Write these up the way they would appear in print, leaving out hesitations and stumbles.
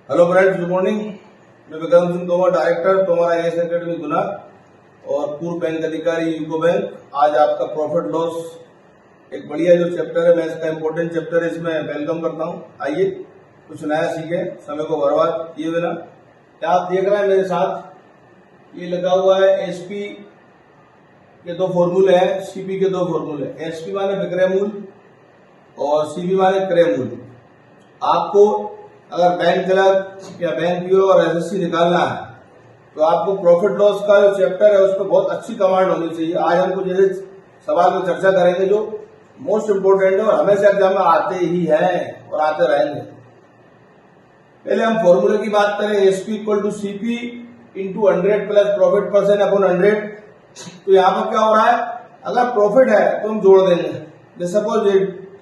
Hello friends, good morning. मैं Vikram Singh Tomar, director Tomar IAS academy Guna और पूर्व बैंक अधिकारी यूको बैंक। आज आपका प्रॉफिट लॉस एक बढ़िया जो चैप्टर है, मैं इसका इम्पोर्टेंट चैप्टर है, इसमें वेलकम करता हूं। आइए कुछ नया सीखें, समय को बर्बाद किए बिना। क्या आप देख रहे हैं मेरे साथ, ये लगा हुआ है एसपी के दो फॉर्मूले हैं, सीपी के दो फॉर्मूले। एसपी माने विक्रय मूल्य और सीपी माने क्रय मूल्य। आपको अगर बैंक क्लर्क या बैंक पीओ और एसएससी निकालना है तो आपको प्रॉफिट लॉस का जो चैप्टर है उस पर बहुत अच्छी कमांड होनी चाहिए। आज हम कुछ ऐसे सवाल पर चर्चा करेंगे जो मोस्ट इम्पोर्टेंट है और हमेशा एग्जाम में आते ही हैं और आते रहेंगे। पहले हम फॉर्मूले की बात करें, SP equal to CP into 100 plus profit percent upon 100। तो यहाँ पर क्या हो रहा है, अगर प्रॉफिट है तो हम जोड़ देंगे। जैसे सपोज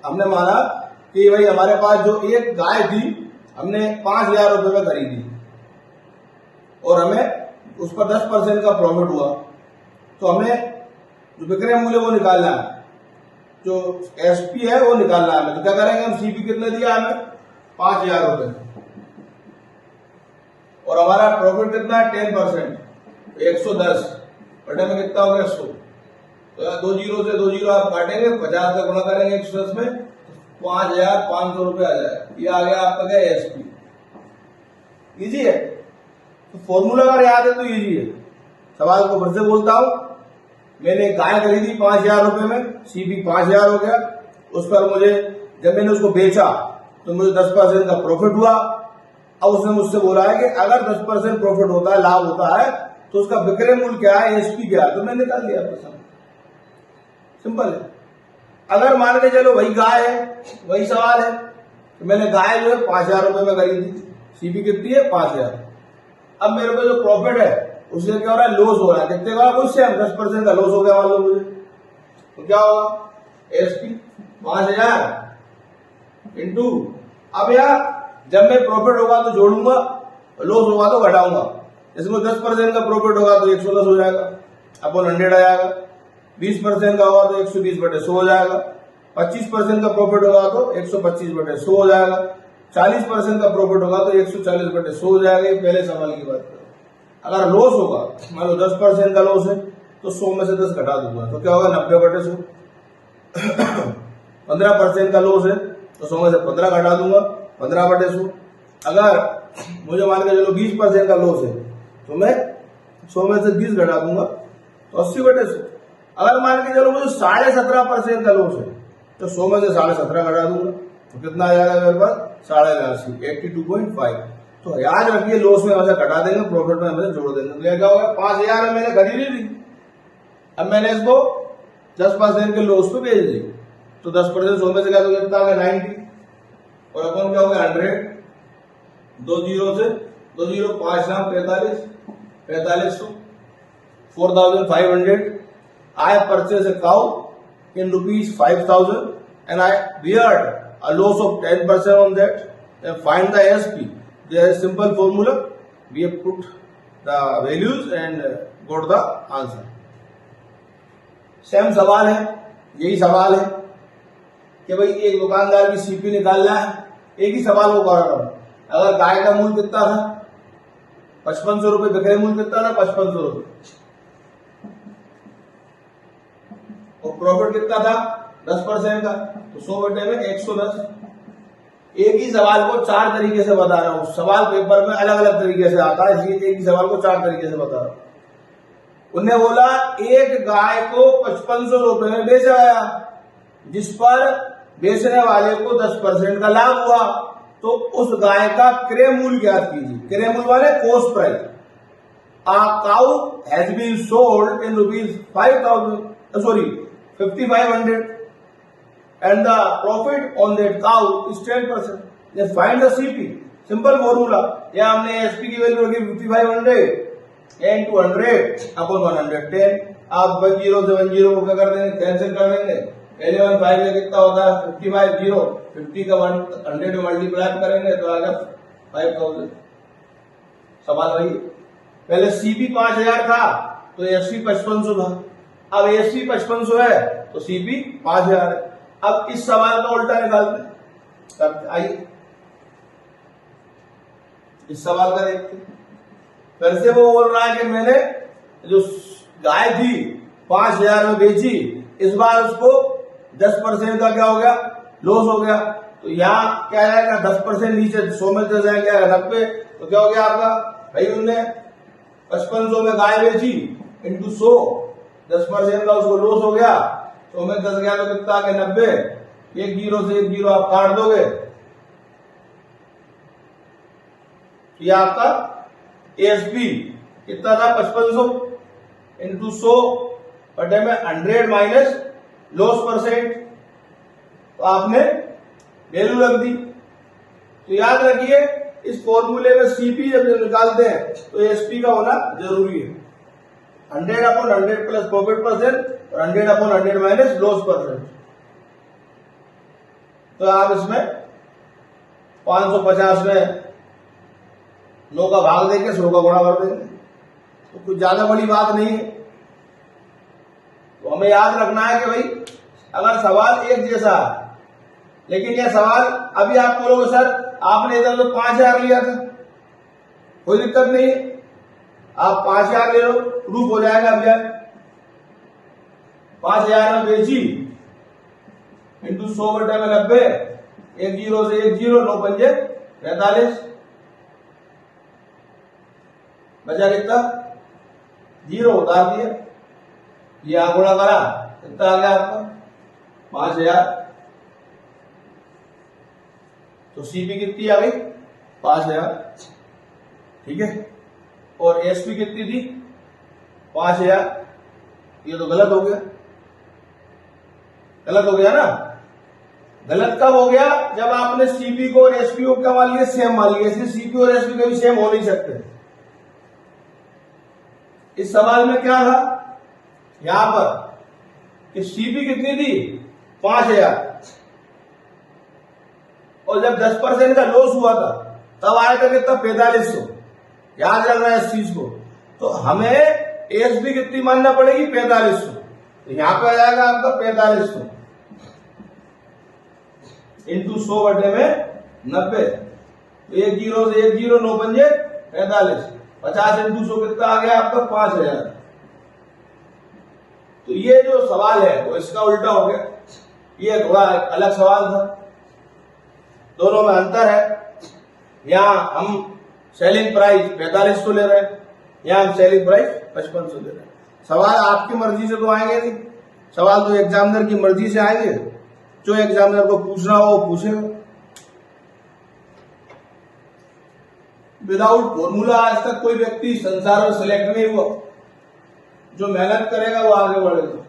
हमने माना कि भाई हमारे पास जो एक गाय थी हमने 5,000 रुपए में खरीदी और हमें उस पर 10% का प्रॉफिट हुआ, तो हमें जो विक्रय मूल्य वो निकालना है, जो एसपी है वो निकालना है। तो क्या करेंगे हम, सीपी कितने दिया हमें 5,000 रुपए और हमारा प्रॉफिट कितना है 10%, 110 बटे में कितना हो गया 100। तो 2 जीरो से 2 जीरो आप काटेंगे, 50 का गुणा करेंगे 110 में, 5,500 रुपए आ जाएगा। ये आ गया आपका क्या एसपी। इजी है, तो फॉर्मूला अगर याद है तो इजी है। सवाल को फिर से बोलता हूं, मैंने गाय खरीदी 5,000 रुपए में, सीपी 5,000 हो गया। उस पर मुझे जब मैंने उसको बेचा तो मुझे 10% का प्रॉफिट हुआ। अब उसने मुझसे बोला है कि अगर 10% प्रॉफिट होता है, लाभ होता है, तो उसका विक्रय मूल्य क्या है, एसपी क्या है। तो मैंने निकाल लिया आपके सामने, सिंपल है। अगर मान के चलो वही गाय है, वही सवाल है, तो मैंने गाय जो है 5,000 रुपए में खरीदी, सीपी कितनी है 5,000। अब मेरे को जो प्रॉफिट है उससे क्या हो रहा है, लॉस हो रहा है। कितने का, कुछ से 10% का लॉस हो गया मान लो मुझे, तो क्या होगा, एसपी 5,000 इंटू, अब यार जब मैं प्रॉफिट होगा तो जोड़ूंगा, लॉस होगा तो घटाऊंगा। इसमें 10% का प्रॉफिट होगा तो 110 हो जाएगा, अपॉन 100 आ जाएगा। 20% का होगा तो 120 बटे 100 हो जाएगा। 25% का प्रॉफिट होगा तो 125 बटे 100 हो जाएगा। 40% का प्रॉफिट होगा तो 140 बटे 100 हो जाएगा। ये पहले सवाल की बात करो। अगर लॉस होगा, मान लो 10% का लॉस है तो 100 में से 10 घटा दूंगा, तो क्या होगा 90 बटे 100। 15% का लॉस है तो 100 में से 15 घटा दूंगा, 15 बटे 100। अगर मुझे मान के चलो 20% का लॉस है तो मैं 100 में से 20 घटा दूंगा तो 80 बटे 100। अगर मान के चलो मुझे 17.5% का लॉस है तो 100 में से 17.5 घटा दूंगा, तो कितना आ जाएगा मेरे पास 82.5, 82.5। तो याद रखिए, लॉस में हमेशा घटा देंगे, प्रॉफिट में हमेशा जोड़ देंगे। तो क्या होगा, 5,000 मैंने खरीदी थी, अब मैंने इसको 10% के लॉस पे बेच दी, तो 10% 100 में से क्या, तो कितना आ गया 90 और अपन क्या हो गया 100। 2 जीरो से 2 जीरो 5 नाम 4500, 4,500। I purchased a cow in rupees 5,000 and I beared a loss of 10% on that. Then find the SP. There is simple formula. We have put the values and got the answer. Same सवाल है, यही सवाल है कि भाई एक दुकानदार की सीपी निकालना है। एक ही सवाल को कर रहा हूं, अगर गाय का मूल्य कितना था 5500 रुपए, विक्रय मूल्य कितना था 5500 रुपए, और प्रॉफिट कितना था 10% का, तो 100 बटे में 110। एक ही सवाल को 4 तरीके से बता रहा हूं। सवाल पेपर में अलग अलग तरीके से आता है, इसलिए एक ही सवाल को 4 तरीके से बता रहा हूं। उन्हें बोला एक गाय को 5500 रुपए में बेचा गया, जिस पर बेचने वाले को 10% का लाभ हुआ, तो उस गाय का क्रय मूल्य ज्ञात कीजिए। क्रय मूल्य वाले cost price. A cow has been sold in rupees 5,500 and the profit on that cow is 10%. Then find the CP. Simple formula, या हमने एसपी की वैल्यू रखी 5,500 एंड 200 अपॉन 110। आप 1 जीरो से 1 जीरो को क्या कर देंगे, कैंसिल कर देंगे। पहले 15 में कितना होता है 55 जीरो, 50 का 100 में मल्टीप्लाई करेंगे तो आएगा 5,000। सवाल वही, पहले सीपी 5,000 था तो एसपी 5500 था, अब एसपी 5500 है तो सीपी 5,000 है। अब इस सवाल का उल्टा निकालते हैं, आइए इस सवाल का देखते हैं। फिर से वो बोल रहा है कि मैंने जो गाय थी 5,000 में बेची, इस बार उसको 10% का क्या हो गया, लॉस हो गया। तो यहाँ क्या आएगा, 10% नीचे 100 में चल जाएंगे 90, तो क्या हो गया आपका भाई, उनने 5500 में गाय बेची इंटू 100, 10% का उसको लॉस हो गया। 100 में 10 गया तो कितना आ गया 90, एक जीरो से एक जीरो आप काट दोगे, ये आपका एएसपी कितना था 5500 इंटू 100 बटे में 100 माइनस लॉस परसेंट, तो आपने वैल्यू रख दी। तो याद रखिए इस फॉर्मूले में सीपी जब निकालते हैं तो एएसपी का होना जरूरी है। 100/100 प्लस प्रॉफिट परसेंट और 100/100 माइनस लॉस परसेंट। तो आप इसमें 550 में 9 का भाग देंगे, 100 का गुणा कर देंगे, तो कुछ ज्यादा बड़ी बात नहीं है। तो हमें याद रखना है कि भाई अगर सवाल एक जैसा है, लेकिन यह सवाल अभी आप बोलोगे सर आपने इधर तो 5,000 लिया था, कोई दिक्कत नहीं है, आप 5,000 ले लो, प्रूफ हो जाएगा। अब यार 5,000 में बेची इंटू 100 बटे में 90, एक जीरो से एक जीरो, 9 पंजे 45, बचा कितना, जीरो उतार दिया, ये आंकड़ा करा, कितना आ गया आपका 5,000। तो सीपी कितनी आ गई 5,000, ठीक है, और एसपी कितनी थी 5,000। ये तो गलत हो गया, गलत हो गया ना। गलत कब हो गया, जब आपने सीपी को और एसपी को क्या मान लिया, सेम मान लिया। इसलिए सीपी और एसपी कभी सेम हो नहीं सकते। इस सवाल में क्या था यहां पर कि सीपी कितनी थी 5,000, और जब 10% का लॉस हुआ था तब आया था कितना 4500। याद रखना है इस चीज को। तो हमें एएसपी कितनी मानना पड़ेगी 4500, तो यहां पे आ जाएगा आपका 4500 इंटू 100 बटे में 90, तो एक जीरो से एक जीरो, 9 पंजे 45, 50 इंटू 100 कितना आ गया आपका 5,000। तो ये जो सवाल है वो इसका उल्टा हो गया, ये थोड़ा अलग सवाल था, दोनों में अंतर है। यहां हम सेलिंग प्राइस 4500 ले रहे हैं, यहां हम सेलिंग प्राइस 5500 ले रहे हैं। सवाल आपकी मर्जी से तो आएंगे नहीं, सवाल तो एग्जामिनर की मर्जी से आएंगे, जो एग्जामिनर को पूछना हो वो पूछेगा। विदाउट फॉर्मूला आज तक कोई व्यक्ति संसार में सिलेक्ट नहीं हुआ। जो मेहनत करेगा वो आगे बढ़ेगा।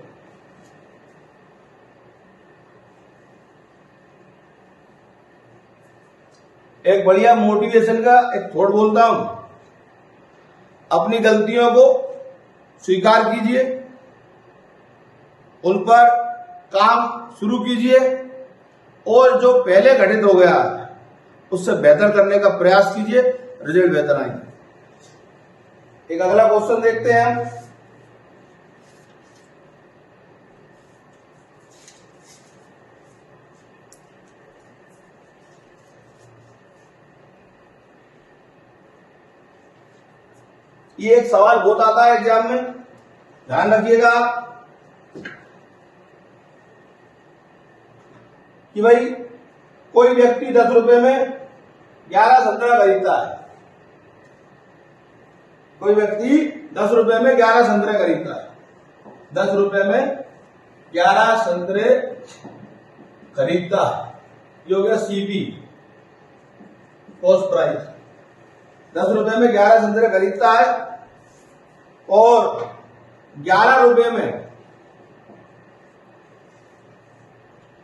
एक बढ़िया मोटिवेशन का एक थॉट बोलता हूं, अपनी गलतियों को स्वीकार कीजिए, उन पर काम शुरू कीजिए, और जो पहले घटित हो गया उससे बेहतर करने का प्रयास कीजिए, रिजल्ट बेहतर आएंगे। एक अगला क्वेश्चन देखते हैं हम। ये एक सवाल बहुत आता है एग्जाम में, ध्यान रखिएगा आप कि भाई कोई व्यक्ति 10 रुपए में 11 संतरा खरीदता है। कोई व्यक्ति 10 रुपए में 11 संतरे खरीदता है। 10 रुपए में 11 संतरे खरीदता है, ये हो गया सीपी, कॉस्ट प्राइस। 10 रुपए में 11 संतरे खरीदता है और 11 रुपए में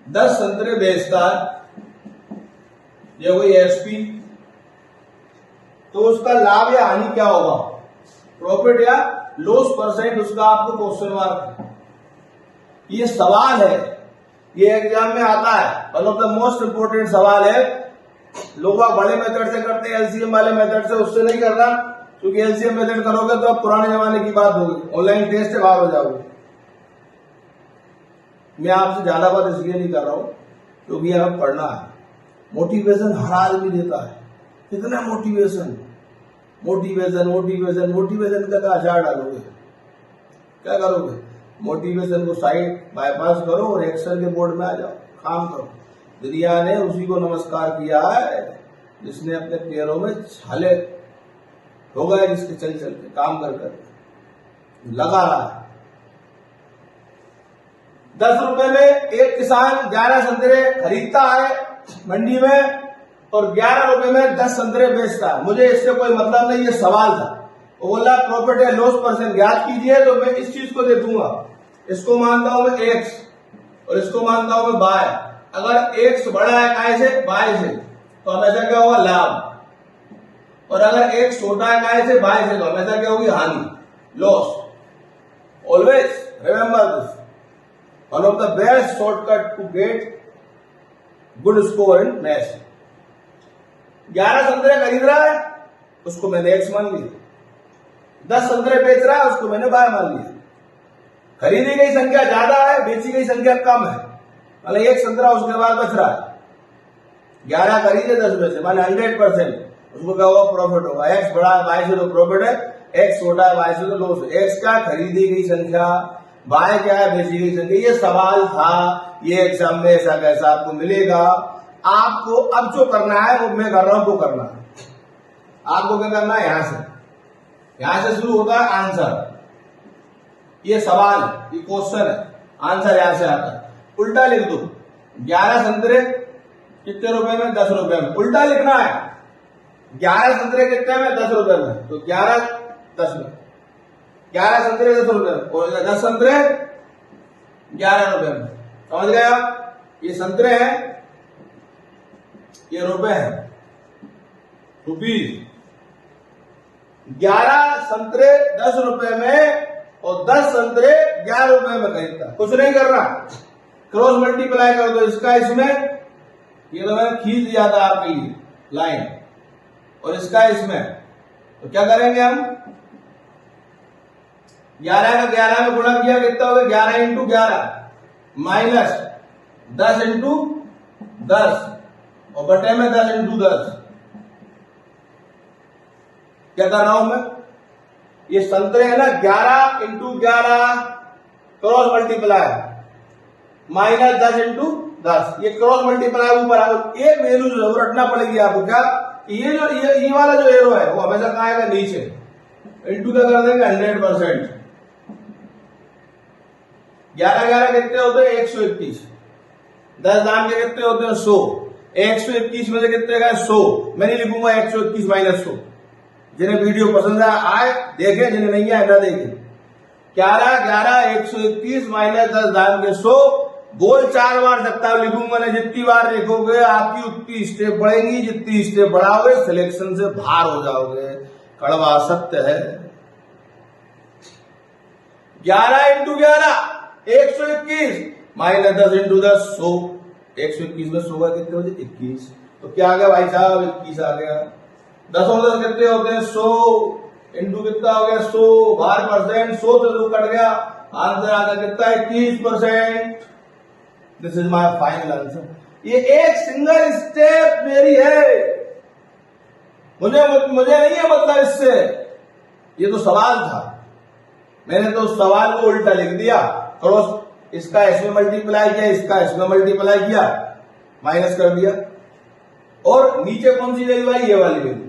10 संतरे बेचता है, ये कोई एसपी। तो उसका लाभ या हानि क्या होगा, प्रॉफिट या लॉस परसेंट, उसका आपको क्वेश्चन मार्क है। ये सवाल है, ये एग्जाम में आता है, one of the most important सवाल है। लोग बड़े मेथड से करते हैं, एलसीएम वाले मेथड से, उससे नहीं करना, क्योंकि एलसीएम मेथड करोगे तो अब पुराने जमाने की बात होगी, ऑनलाइन टेस्ट से बाहर हो जाओगे। मैं आपसे ज्यादा बात इसलिए नहीं कर रहा हूं क्योंकि हमें पढ़ना है। मोटिवेशन हर आदमी देता है, कितना मोटिवेशन मोटिवेशन मोटिवेशन मोटिवेशन का आचार डालोगे, क्या करोगे? मोटिवेशन को साइड बाईपास करो और एक्शन के बोर्ड में आ जाओ, काम करो। दुनिया ने उसी को नमस्कार किया है जिसने अपने पैरों में छाले हो गए, जिसके चल चल के काम कर कर लगा रहा है। 10 रुपए में एक किसान 11 संतरे खरीदता है मंडी में और 11 रुपए में 10 संतरे बेचता है। मुझे इससे कोई मतलब नहीं, ये सवाल था। वो बोला प्रॉफिट है लॉस परसेंट ज्ञात कीजिए, तो मैं इस चीज को दे दूंगा। इसको मानता हूं मैं एक्स और इसको मानता हूं मैं बाय। अगर एक्स बड़ा है काय से, बाय से, तो हमेशा क्या होगा? लाभ। और अगर एक्स छोटा है काय से, बाय से, तो हमेशा क्या होगी? हानि, loss. Always remember this, one of the best shortcut to get good score in maths. 11 संतरे खरीद रहा है, उसको मैंने एक्स मान लिया। 10 संतरे बेच रहा है, उसको मैंने बाय मान लिया। खरीदी गई संख्या ज्यादा है, बेची गई संख्या कम है, मतलब एक संतरा उसके बाद बच रहा है। 11 खरीदे 10 में से, माने 100%, उसको क्या होगा? प्रॉफिट होगा। एक्स बड़ा है बाय से तो प्रॉफिट है, एक्स छोटा है बाय से तो लॉस है। एक्स क्या? खरीदी गई संख्या, बाय क्या है? बेची गई संख्या। ये सवाल था, ये एग्जाम में ऐसा कैसा आपको मिलेगा। आपको अब जो करना है वो मैं कर रहा हूं, वो करना है। आपको क्या करना है? यहां से शुरू होता है आंसर। ये सवाल, ये क्वेश्चन है, आंसर यहां से आता है। उल्टा लिख दो, 11 संतरे कितने रुपए में? 10 रुपए में। उल्टा लिखना है, 11 संतरे कितने में? 10 रुपए में। तो 11 10 में, 11 संतरे 10 रुपए में और 10 संतरे 11 रुपए में। समझ गए आप? ये संतरे हैं, ये रुपए हैं, रुपीज। 11 संतरे 10 रुपए में और 10 संतरे 11 रुपए में खरीदता। कुछ नहीं करना, क्रॉस मल्टीप्लाई कर दो इसका इसमें। ये तो मैंने खींच दिया था आपके लिए लाइन, और इसका इसमें। तो क्या करेंगे हम? 11 का 11 में गुणा किया, कितना हो गया? 11 इंटू 11 माइनस 10 इंटू 10 और बटे में 10 इंटू 10। क्या कर रहा हूं मैं? ये संतरे है ना, 11 into 11 cross multiply minus 10 into 10। ये क्रॉस मल्टीप्लाई ऊपर। एक वैल्यू जो रखना पड़ेगी आपको, क्या? ये जो ये वाला जो एरो है वो हमेशा कहां आएगा? नीचे। इंटू क्या कर देंगे? 100%। 11 11 कितने होते हैं? 121। 10 दाम के कितने होते हैं? 100। 121 में से कितने का? 100। मैं नहीं लिखूंगा 121 माइनस 100। जिन्हें वीडियो पसंद आए देखें, जिन्हें नहीं आए ना देखें। 11 11 121 माइनस 10 दाम के 100। गोल 4 बार सकता लिखूंगा ना, जितनी बार लिखोगे आपकी उतनी स्टेप बढ़ेंगी। जितनी स्टेप बढ़ाओगे सिलेक्शन से बाहर हो जाओगे। कड़वा सत्य है। 11 इंटू 11 121 माइनस 10 इंटू 10 100। 121 में 100 का कितने हो जाए? 21। तो क्या आ गया भाई साहब? 21 आ गया। 10 और 10 कितने होते हैं? 100 इंटू कितना हो गया? 100 12%। 100 से 2 कट गया, आंसर आ गया कितना? 21%। This is my final answer. ये एक सिंगल स्टेप मेरी है, मुझे नहीं है मतलब इससे। ये तो सवाल था, मैंने तो उस सवाल को उल्टा लिख दिया। क्रॉस इसका इसमें मल्टीप्लाई किया, इसका इसमें मल्टीप्लाई किया, माइनस कर दिया। और नीचे कौन सी वैल्यू आई? ये वाली वैल्यू।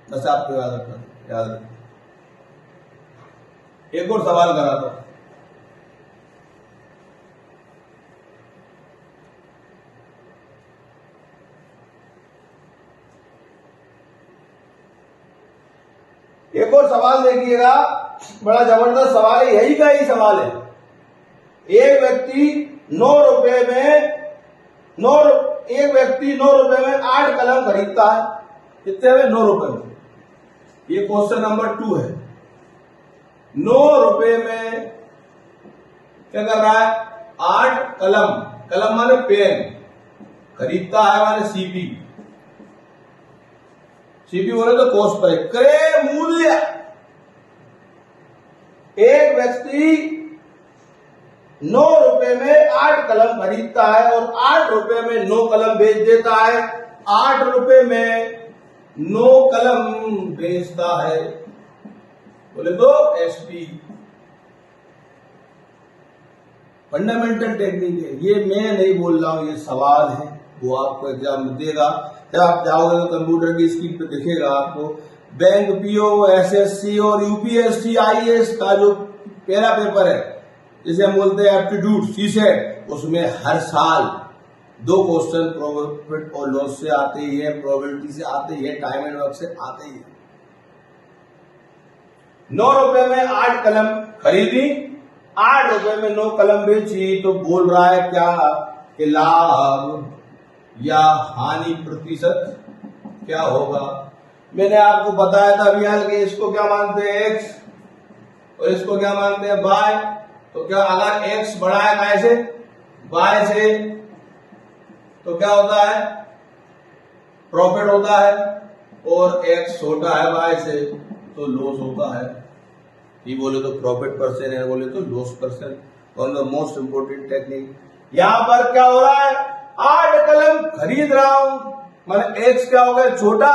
बस आपको याद रखना, याद रखना। एक और सवाल करा था। एक और सवाल देखिएगा, बड़ा जबरदस्त सवाल है, यही का ही सवाल है। एक व्यक्ति 9 रुपए में 8 कलम खरीदता है। कितने में? 9 रुपए में। ये क्वेश्चन नंबर 2 है। 9 रुपए में क्या कर रहा है? 8 कलम, कलम माने पेन, खरीदता है, माने सीपी। सीपी बोले तो कोस्ट पर क्रय मूल्य। एक व्यक्ति 9 रुपए में 8 कलम खरीदता है और 8 रुपए में 9 कलम बेच देता है। ₹8 में 9 कलम बेचता है, बोले तो एसपी। फंडामेंटल टेक्निक है, ये मैं नहीं बोल रहा हूं, ये सवाल है, वो आपको एग्जाम में देगा। जब आप जाओगे तो कंप्यूटर की स्क्रीन पे दिखेगा आपको बैंक पीओ, एसएससी और यूपीएससी आईएएस का जो पहला पेपर है, जिसे हम बोलते हैं एप्टीट्यूड सीसेट, उसमें हर साल 2 क्वेश्चन प्रॉफिट और लॉस से आते ही है, प्रोबेबिलिटी से आते ही है, टाइम एंड वर्क से आते ही है। ₹9 में 8 कलम खरीदी, ₹8 में 9 कलम बेची, तो बोल रहा है क्या कि लाभ या हानि प्रतिशत क्या होगा। मैंने आपको बताया था अभी हाल कि इसको क्या मानते हैं एक्स और इसको क्या मानते हैं वाई। तो क्या अगर एक्स बड़ा है कैसे वाई से, तो क्या होता है प्रॉफिट होता है, और एक्स छोटा है वाई से तो लॉस होता है। ये बोले तो प्रॉफिट परसेंट है, बोले तो loss percent. One of the most important technique. यहां पर क्या हो रहा है, 8 कलम खरीद रहा हूं, मैंने एक्स क्या हो गया छोटा,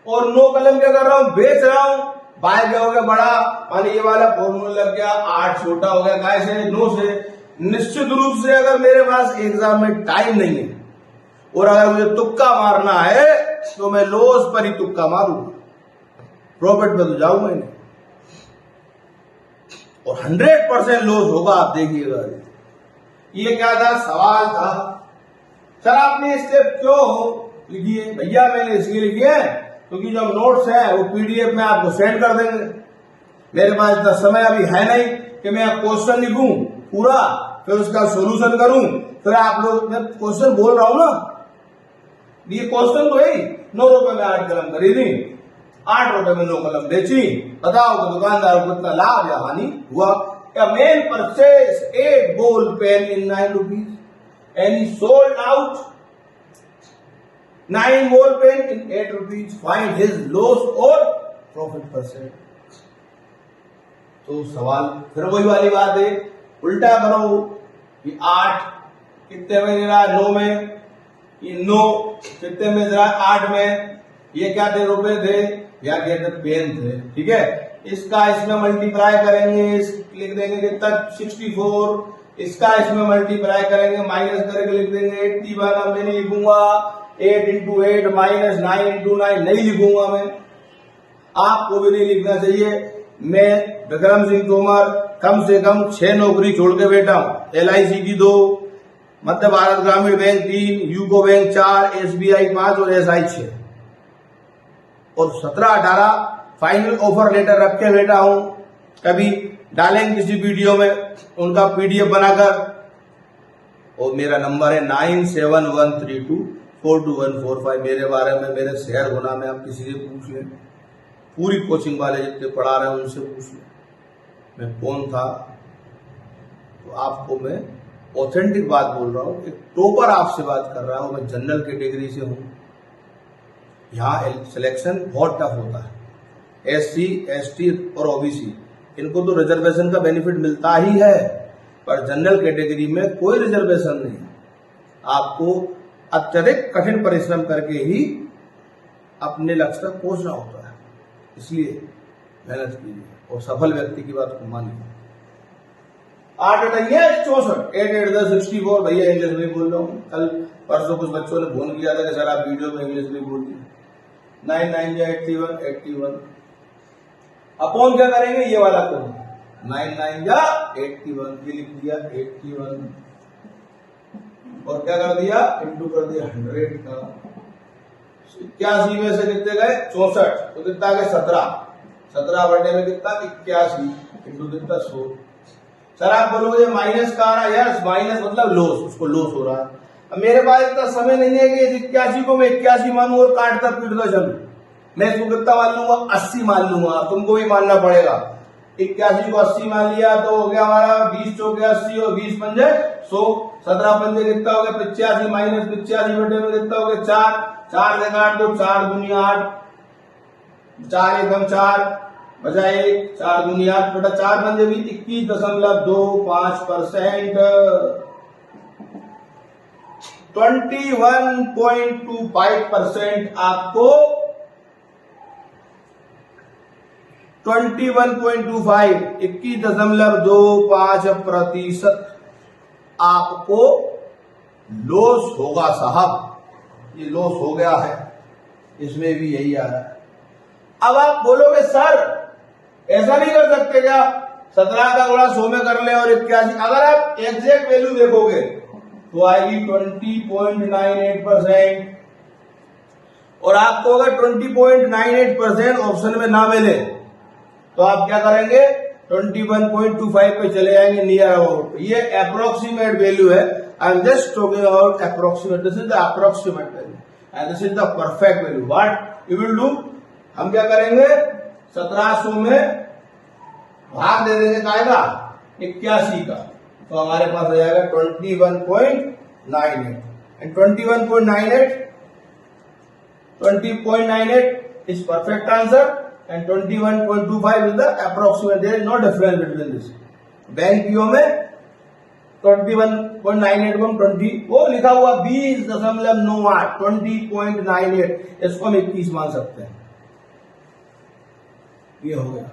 और 9 कलम क्या कर रहा हूं बेच रहा हूं, बाय क्या हो गया बड़ा, माने ये वाला फॉर्मूला लग गया, 8 छोटा हो गया काय से 9 से। निश्चित रूप से अगर मेरे पास एग्जाम में टाइम नहीं है और अगर मुझे तुक्का मारना है तो मैं लॉस पर ही तुक्का मारूंगा, प्रॉफिट पे तो जाऊंगा ही नहीं, और 100% लॉस होगा। आप देखिएगा, ये क्या था सवाल था। सर आपने स्टेप क्यों लिखिए, भैया मैंने इसलिए लिखे हैं क्योंकि जो नोट्स है वो पीडीएफ में आपको सेंड कर देंगे। मेरे पास इतना समय अभी है नहीं कि मैं क्वेश्चन लिखूं पूरा, फिर उसका सॉल्यूशन करूं, फिर आप लोग, मैं क्वेश्चन बोल रहा हूं ना, ये क्वेश्चन तो है। ₹9 में 8 कलम खरीदी, ₹8 में 9 कलम बेची, बताओ तो दुकानदार को कितना लाभ या हानि हुआ। A man purchased 8 ball pen in ₹9 and he sold out 9 ball pen in ₹8. Find his loss or profit percent. तो सवाल फिर वही वाली बात है, उल्टा करो कि 8 कितने में दे रहा है 9 में, ये 9 कितने में दे रहा है 8 में, ये क्या थे रुपए थे या क्या थे पेन थे, ठीक है। इसका इसमें मल्टीप्लाई करेंगे, लिख देंगे कितना 64, इसका इसमें मल्टीप्लाई करेंगे माइनस करके लिख देंगे 81। अब मैं नहीं लिखूंगा 8 into 8 माइनस 9 into 9 नहीं लिखूंगा मैं, आपको भी नहीं लिखना चाहिए। मैं विक्रम सिंह तोमर कम से कम 6 नौकरी छोड़ के बैठा हूं, LIC की 2, मध्य भारत ग्रामीण बैंक 3, यूको बैंक 4, SBI 5 और SI 6, और 17-18 फाइनल ऑफर लेटर रख के बैठा हूं। कभी डालेंगे किसी वीडियो में उनका PDF बनाकर, और मेरा नंबर है 9713242145। मेरे बारे में, मेरे शहर गुना में आप किसी से पूछ लें, पूरी कोचिंग वाले जितने पढ़ा रहे हैं उनसे पूछ लें मैं कौन था। तो आपको मैं ऑथेंटिक बात बोल रहा हूं, एक टॉपर आपसे बात कर रहा हूं, मैं जनरल कैटेगरी से हूं। यहाँ सिलेक्शन बहुत टफ होता है, SC, ST और OBC, इनको तो रिजर्वेशन का बेनिफिट मिलता ही है, पर जनरल कैटेगरी में कोई रिजर्वेशन नहीं। आपको अत्यधिक कठिन परिश्रम करके ही अपने लक्ष्य तक पहुंचना होता है, इसलिए मेहनत कीजिए और सफल व्यक्ति की बात को मानिए। 8 64 8 64 भैया इंग्लिश में बोल रहा हूँ। कल परसों कुछ बच्चों ने फोन किया था कि सर आप वीडियो में इंग्लिश में बोलिए। 9 9 81 81 अपॉन क्या करेंगे, ये वाला कौन 9 9 या 81, ये लिख दिया 81 और क्या कर दिया इंटू कर दिया 100 का। 81 में से कितने गए 64, तो कितना गए 17 बटे में कितना 81 इंटू कितना 100। सर आप बोलोगे माइनस का आ रहा है, यस माइनस मतलब लॉस, उसको लॉस हो रहा है। अब मेरे पास इतना समय नहीं है कि 81 को मैं 81 मानूं और काटता पीटता चलूं। मैं इसको कितना मान लूंगा 80 मान लूंगा, तुमको भी मानना पड़ेगा। 81 को 80 मान लिया तो हो गया हमारा 20 चौके 80 और 20 पंजे 100, 17 पंजे कितना हो गया 85 माइनस 85 बटे में कितना हो गया 4, 4 से काट दो 4 दूनी 8, 4 एकम 4 बचा 1, 4 दूनी 8 बटा 4 पंजे भी 21.25%। 21.25% आपको 21.25% आपको लॉस होगा साहब। ये लॉस हो गया है, इसमें भी यही आ रहा है। अब आप बोलोगे सर ऐसा नहीं कर सकते क्या, 17 का गुणा 100 में कर ले और 81। अगर आप एग्जैक्ट वैल्यू देखोगे तो आएगी 20.98%। और आपको अगर 20.98% ऑप्शन में ना मिले तो आप क्या करेंगे, 21.25 पे चले जाएंगे नियर अबाउट। ये अप्रोक्सीमेट वैल्यू है। I am just talking about approximate. This is the approximate value and this is the perfect value. What you will do, हम क्या करेंगे, 1700 में भाग दे देंगे कायदा 81 का, तो हमारे पास आ जाएगा 21.98 and 20.98 is perfect answer and 21.25 is the approximate. There is no difference between this. Bank PO में 21.98 को हम 20 वो लिखा हुआ 20.98 20.98, इसको हम 21 मान सकते हैं। ये हो गया।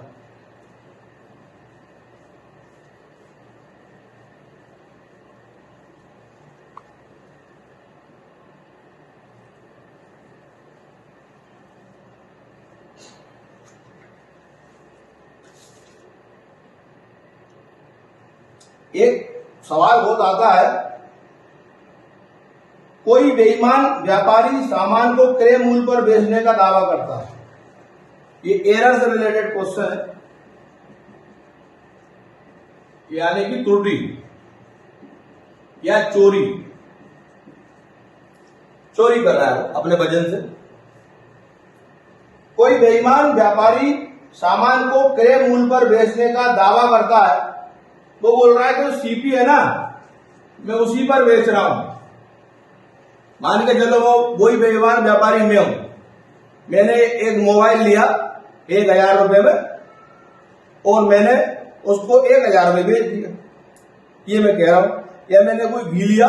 एक सवाल बहुत आता है, कोई बेईमान व्यापारी सामान को क्रय मूल्य पर बेचने का दावा करता है। ये एरर से रिलेटेड क्वेश्चन है, यानी कि त्रुटि या चोरी कर रहा है अपने वजन से। कोई बेईमान व्यापारी सामान को क्रय मूल्य पर बेचने का दावा करता है। वो बोल रहा है कि सीपी है ना, मैं उसी पर बेच रहा हूं। मान के चलो वही बेईमान व्यापारी मैं हूं। मैंने एक मोबाइल लिया 1000 रुपए में और मैंने उसको 1000 रुपए बेच दिया, ये मैं कह रहा हूं। या मैंने कोई घी लिया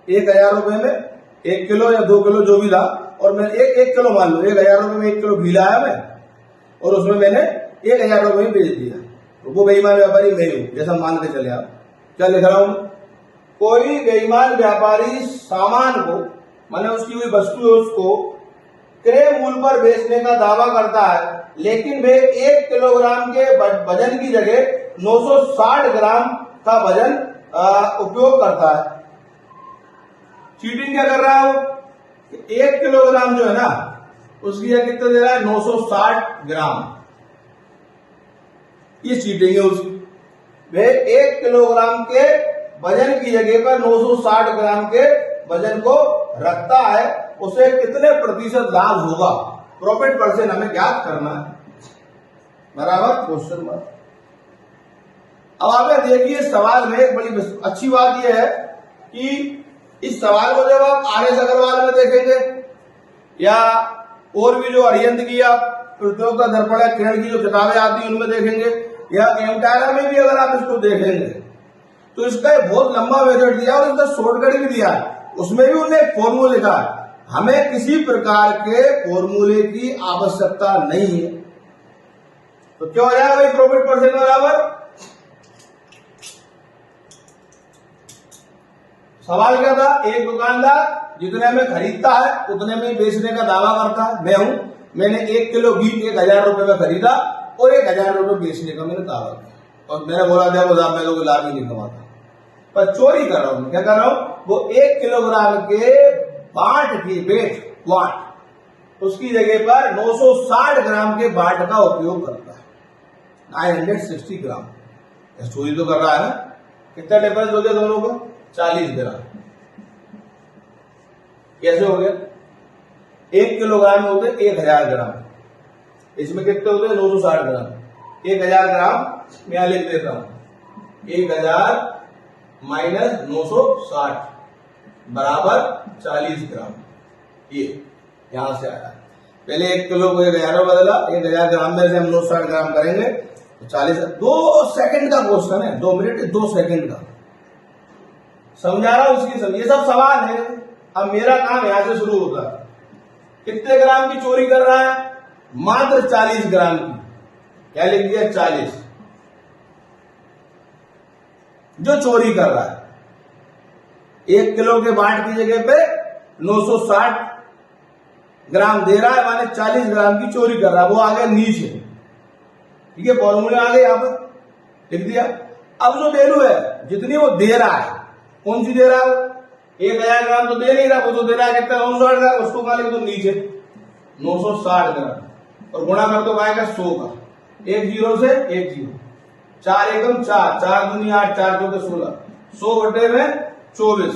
1000 रुपए में, 1 किलो या 2 किलो जो भी था, और मैंने 1 किलो मान लो 1000 रुपए में 1 किलो घी लाया मैं, और उसमें मैंने 1000 रुपए में बेच दिया। तो वो बेईमान व्यापारी मैं हूं, जैसा मान के चले आप। क्या लिख रहा हूं, कोई बेईमान व्यापारी सामान को, माने उसकी कोई वस्तु है उसको क्रय मूल्य पर बेचने का दावा करता है, लेकिन वे 1 किलोग्राम के वजन की जगह 960 ग्राम का वजन उपयोग करता है। चीटिंग क्या कर रहा है वो, 1 किलोग्राम जो है ना उसकी जगह कितना दे रहा है, 960 ग्राम। ये चीटिंग है उसकी। वे 1 किलोग्राम के वजन की जगह पर 960 ग्राम के वजन को रखता है, उसे कितने प्रतिशत लाभ होगा, प्रॉफिट परसेंट हमें ज्ञात करना है। बराबर, क्वेश्चन मार्क। अब आप देखिए सवाल में एक बड़ी अच्छी बात यह है कि इस सवाल को जब आप आर.एस. अग्रवाल में देखेंगे या और भी जो अरिहंत की या प्रतियोगिता दर्पण या किरण की जो किताबें आती हैं उनमें देखेंगे, या एमटारा में भी अगर आप इसको देखेंगे तो इसका एक बहुत लंबा मेथड दिया और इसका शॉर्टकट भी दिया है। उसमें भी उन्होंने एक फॉर्मूला लिखा है। हमें किसी प्रकार के फॉर्मूले की आवश्यकता नहीं है। तो क्या हो जाएगा भाई, प्रॉफिट परसेंट बराबर, सवाल क्या था, एक दुकानदार जितने में खरीदता है उतने में बेचने का दावा करता है। मैं हूं, मैंने 1 किलो घी 1000 रुपए में खरीदा और 1000 रुपए बेचने का मैंने दावा किया, और मैंने बोला देखो साहब मैं लोग लाभ ही नहीं कमाता, पर चोरी कर रहा हूं। क्या कर रहा हूं, वो 1 किलोग्राम के बाट की वाट उसकी जगह पर 960 ग्राम के बाट का उपयोग करता है, 960 ग्राम। चोरी तो कर रहा है ना। कितना डिफरेंस हो गया दोनों को, 40 ग्राम। कैसे हो गया, 1 किलोग्राम में होते 1000 ग्राम, इसमें कितने होते हैं 960 ग्राम। 1000 ग्राम मैं यहां लिख देता हूं, 1000 माइनस 960 बराबर 40 ग्राम। ये यहां से आया, पहले 1 किलो को 1000 बदला, 1000 ग्राम में से हम 960 ग्राम करेंगे तो 40। 2 सेकंड का क्वेश्चन है, 2 मिनट 2 सेकंड का, समझा रहा हूं उसकी सब। ये सब सवाल है, अब मेरा काम यहां से शुरू होता है। कितने ग्राम की चोरी कर रहा है? मात्र 40 ग्राम की। क्या लिख दिया? 40। जो चोरी कर रहा है 1 किलो के बाट की जगह पे 960 ग्राम दे रहा है, माने 40 ग्राम की चोरी कर रहा है। वो आ गया नीचे, ठीक है, फॉर्मूले आ गए, यहां पर लिख दिया। अब जो वैल्यू है जितनी वो दे रहा है, कौन सी दे रहा है? 1000 ग्राम तो दे नहीं रहा, वो तो दे रहा है कितना? 960 ग्राम। उसको कहा लिख दो नीचे 960 ग्राम और गुणा कर दो आएगा 100 का। 1 0 से 1 0, 4 एकम 4, 4 दूनी 8, 4 2 16, 100 बटे में 24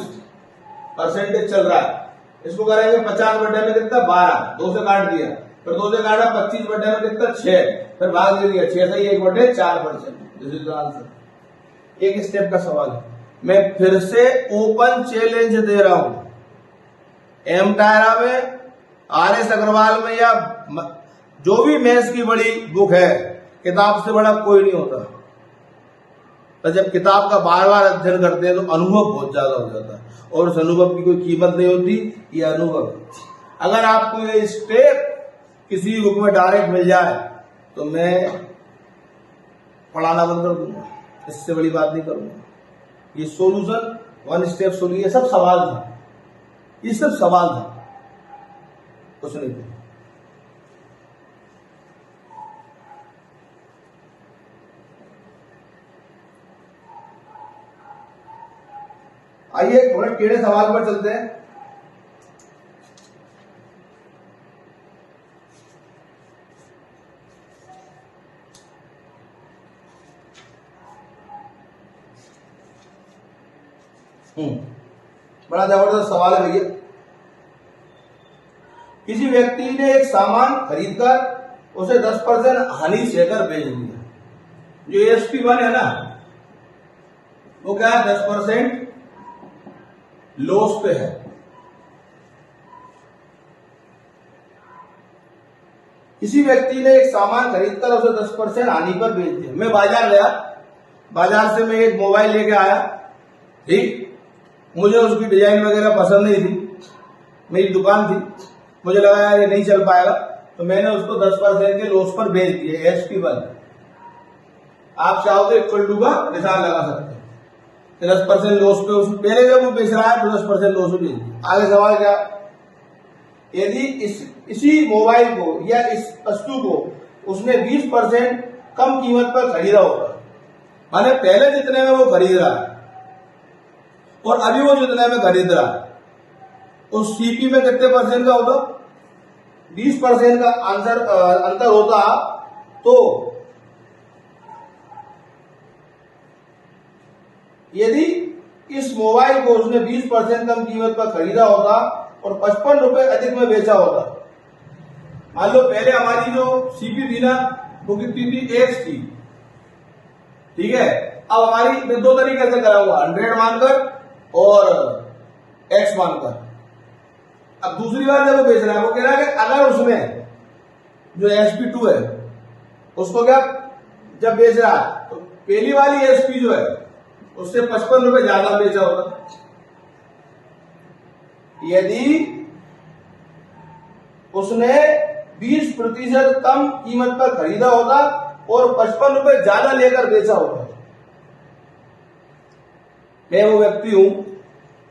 परसेंटेज चल रहा है। इसको करेंगे 50 बटे में कितना? 12, 2 से काट दिया, फिर 2 से काटा 25 बटे में कितना? 6, फिर भाग दे दिया 6 से 1 बटे 4%। This is the answer. एक स्टेप का सवाल है। मैं फिर से ओपन चैलेंज दे रहा हूं। एम टायरा में, RS अग्रवाल में, या जो भी मैथ्स की बड़ी बुक है, किताब से बड़ा कोई नहीं होता। तो जब किताब का बार बार अध्ययन करते हैं तो अनुभव बहुत ज्यादा हो जाता है, और उस अनुभव की कोई कीमत नहीं होती, ये अनुभव। अगर आपको ये स्टेप किसी बुक में डायरेक्ट मिल जाए तो मैं पढ़ाना बंद कर दूंगा, इससे बड़ी बात नहीं करूंगा। ये सॉल्यूशन, 1 स्टेप सोल्यूशन, ये सब सवाल था, ये सब सवाल था, कुछ नहीं था। आइए थोड़े टेढ़े सवाल पर चलते हैं। बड़ा जबरदस्त सवाल है भैया। किसी व्यक्ति ने एक सामान खरीदकर उसे 10% हानि सहकर बेच दिया। जो ASP1 है ना, वो क्या है? 10% लॉस पे है। किसी व्यक्ति ने एक सामान खरीदकर उसे 10% हानि पर बेच दिया। मैं बाजार गया, बाजार से मैं एक मोबाइल लेके आया, ठीक, मुझे उसकी डिजाइन वगैरह पसंद नहीं थी, मेरी दुकान थी, मुझे लगा यार ये नहीं चल पाएगा, तो मैंने उसको 10% के लॉस पर बेच दिया। ASP1। आप चाहो तो इक्वल टू का निशान लगा सकते हैं। 10% लॉस पे उसमें पहले जब वो बेच रहा है तो 10% लॉस पे बेच दिया। आगे सवाल क्या? यदि इसी मोबाइल को या इस वस्तु को उसने 20% कम कीमत पर खरीदा होगा, माने पहले जितने में वो खरीद रहा है और अभी वो जितने में खरीद रहा है, उस CP में कितने परसेंट का होता? 20% का आंसर अंतर होता। तो यदि इस मोबाइल को उसने 20% कम कीमत पर खरीदा होता और 55 रुपए अधिक में बेचा होता, मान लो पहले हमारी जो CP थी ना, वो कितनी थी? X थी, ठीक है। अब हमारी, मैं 2 तरीके से कराऊंगा, 100 मानकर और X मानकर। अब दूसरी बार जब वो बेच रहा है, वो कह रहा है कि अगर उसने जो ASP2 है उसको क्या जब बेच रहा है तो पहली वाली ASP जो है उससे 55 रुपए ज्यादा बेचा होगा। यदि उसने 20% कम कीमत पर खरीदा होता और 55 रुपए ज्यादा लेकर बेचा होता। मैं वो व्यक्ति हूं,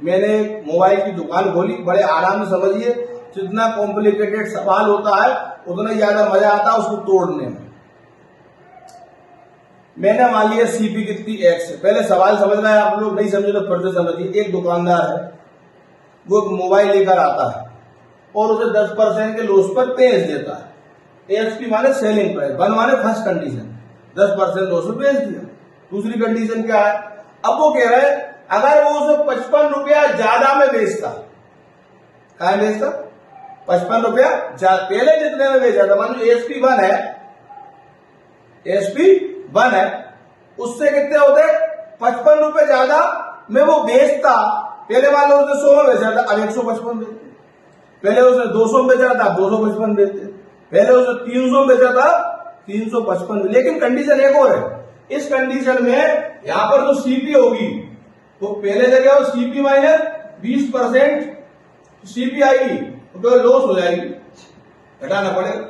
मैंने मोबाइल की दुकान खोली, बड़े आराम से समझिए, जितना कॉम्प्लिकेटेड सवाल होता है उतना ज्यादा मजा आता है उसको तोड़ने में। मैंने मान लिया CP कितनी X है। पहले सवाल समझ रहे हैं आप लोग, नहीं समझे तो फिर से समझिए। एक दुकानदार है, वो एक मोबाइल लेकर आता है और उसे 10% के लॉस पर बेच देता है। ASP माने सेलिंग प्राइस, 1 माने फर्स्ट कंडीशन, 10% लॉस पर बेच दिया। दूसरी कंडीशन क्या है? अब वो कह रहे हैं अगर वो उसे 55 रुपया ज्यादा में बेचता, कहा बेचता? 55 रुपया पहले जितने में बेचा था, मान लो ASP1 है, ASP1 है, उससे कितने होते? 55 रुपए ज्यादा में वो बेचता। पहले मान लो उसने 100 में बेचा था, अब 155 बेचते। पहले उसने 200 में बेचा था, 255 बेचते। पहले उसने 300 में बेचा था, 355। लेकिन कंडीशन एक और है, इस कंडीशन में यहां पर जो CP होगी वो पहले जगह वो CP माइनस 20% सीपी आएगी तो लॉस हो जाएगी, घटाना पड़ेगा।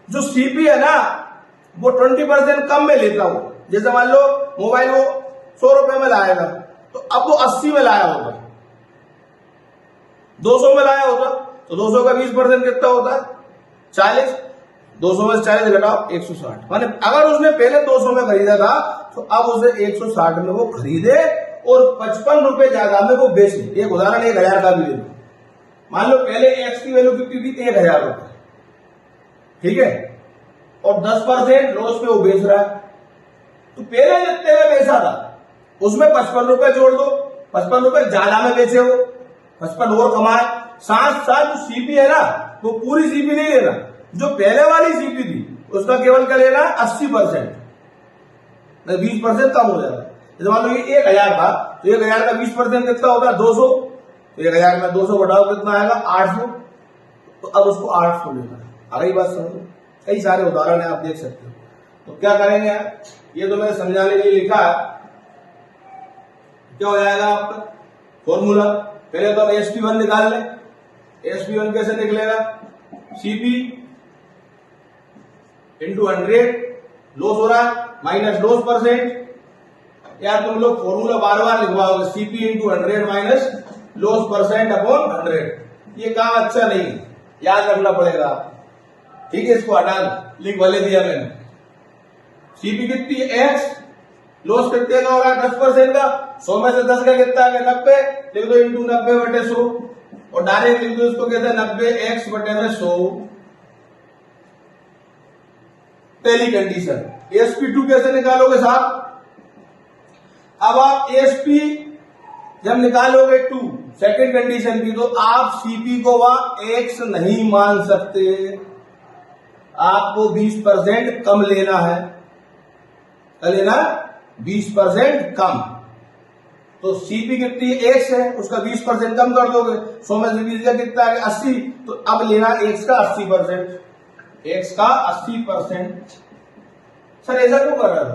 जो सीपी है ना वो 20% कम में लेता हो। जैसे मान लो मोबाइल वो 100 रुपए में लाएगा तो अब वो 80 में लाया होगा, 200 में लाया होता तो 200 का 20% कितना होता है 40, 200 में से 40 घटाओ 160। माने अगर उसने पहले 200 में खरीदा था तो अब उसे 160 में वो खरीदे और 55 रुपए ज्यादा में वो बेचे। एक उदाहरण 1000 का भी ले लो। मान लो पहले एक्स की वैल्यू कितनी थी 1000 रुपए, ठीक है, और 10% लॉस पे वो बेच रहा है। तो पहले जितने में बेचा था उसमें 55 रुपए जोड़ दो, 55 रुपए ज्यादा में बेचे वो, 55 और कमाए। साथ साथ जो सीपी है ना वो पूरी सीपी नहीं लेना, जो पहले वाली सीपी थी उसका केवल क्या लेना 80%, 20% कम हो जाएगा। जैसे मान लो ये 1000 था तो 1000 का 20% कितना होगा 200, तो 1000 में 200 घटाओ कितना आएगा 800, तो अब उसको 800 लेना है। आ गई बात समझो। कई सारे उदाहरण है, आप देख सकते हो। तो क्या करेंगे यार, ये तो मैंने समझाने के लिए लिखा है। क्या हो जाएगा आपका फॉर्मूला, पहले तो हम SP1 निकाल लें। SP1 कैसे निकलेगा, CP इंटू 100, लॉस हो रहा है माइनस लॉस परसेंट। यार तुम लोग फॉर्मूला बार बार लिखवाओगे, CP into 100 minus loss percent upon 100। ये काम अच्छा नहीं है, याद रखना पड़ेगा आपको, ठीक है। इसको हटा लिख भले दिया मैंने। सीपी कितनी है x, लॉस कितने का हो रहा है 10% का, 100 में से 10 का कितना है 90, लिख दो इंटू 90/100 और डायरेक्ट लिख दो इसको कहते हैं 90x/100। पहली कंडीशन। SP2 कैसे निकालोगे साहब, अब आप SP जब निकालोगे 2 सेकेंड कंडीशन की, तो आप CP को वहां x नहीं मान सकते, आपको 20% कम लेना है। क्या लेना, 20% कम। तो CP कितनी x है, उसका 20% कम कर दोगे, 100 में से 20 का कितना है 80, तो अब लेना x का 80%, x का 80%। सर ऐसा क्यों कर रहा है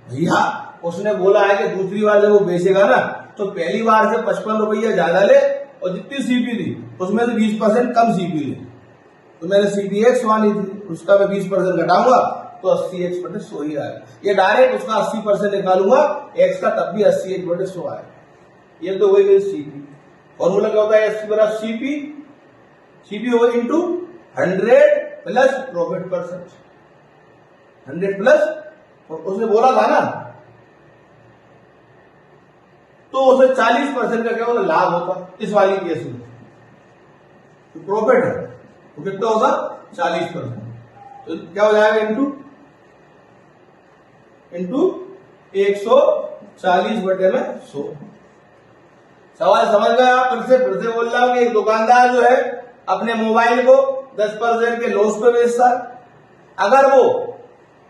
भैया, उसने बोला है कि दूसरी बार जब वो बेचेगा ना तो पहली बार से 55 रुपया ज्यादा ले और जितनी CP थी उसमें से 20% कम CP ले। तो मैंने CP x मानी थी, उसका मैं 20% घटाऊंगा तो 80x/100 ही आएगा। ये डायरेक्ट उसका 80% निकालूंगा x का, तब भी 80x/100 आएगा। ये तो वही गई CP। फॉर्मूला क्या होता है, CP होगा into 100 plus profit percent, 100 plus उसने बोला था ना, तो उसे 40% का क्या होगा लाभ होता। इस वाली केस में तो प्रॉफिट है तो कितना होगा 40%, तो क्या हो जाएगा इंटू 140/100। सवाल समझ गए आप। फिर से बोल रहा हूं कि एक दुकानदार जो है अपने मोबाइल को 10% के लॉस पे बेचता। अगर वो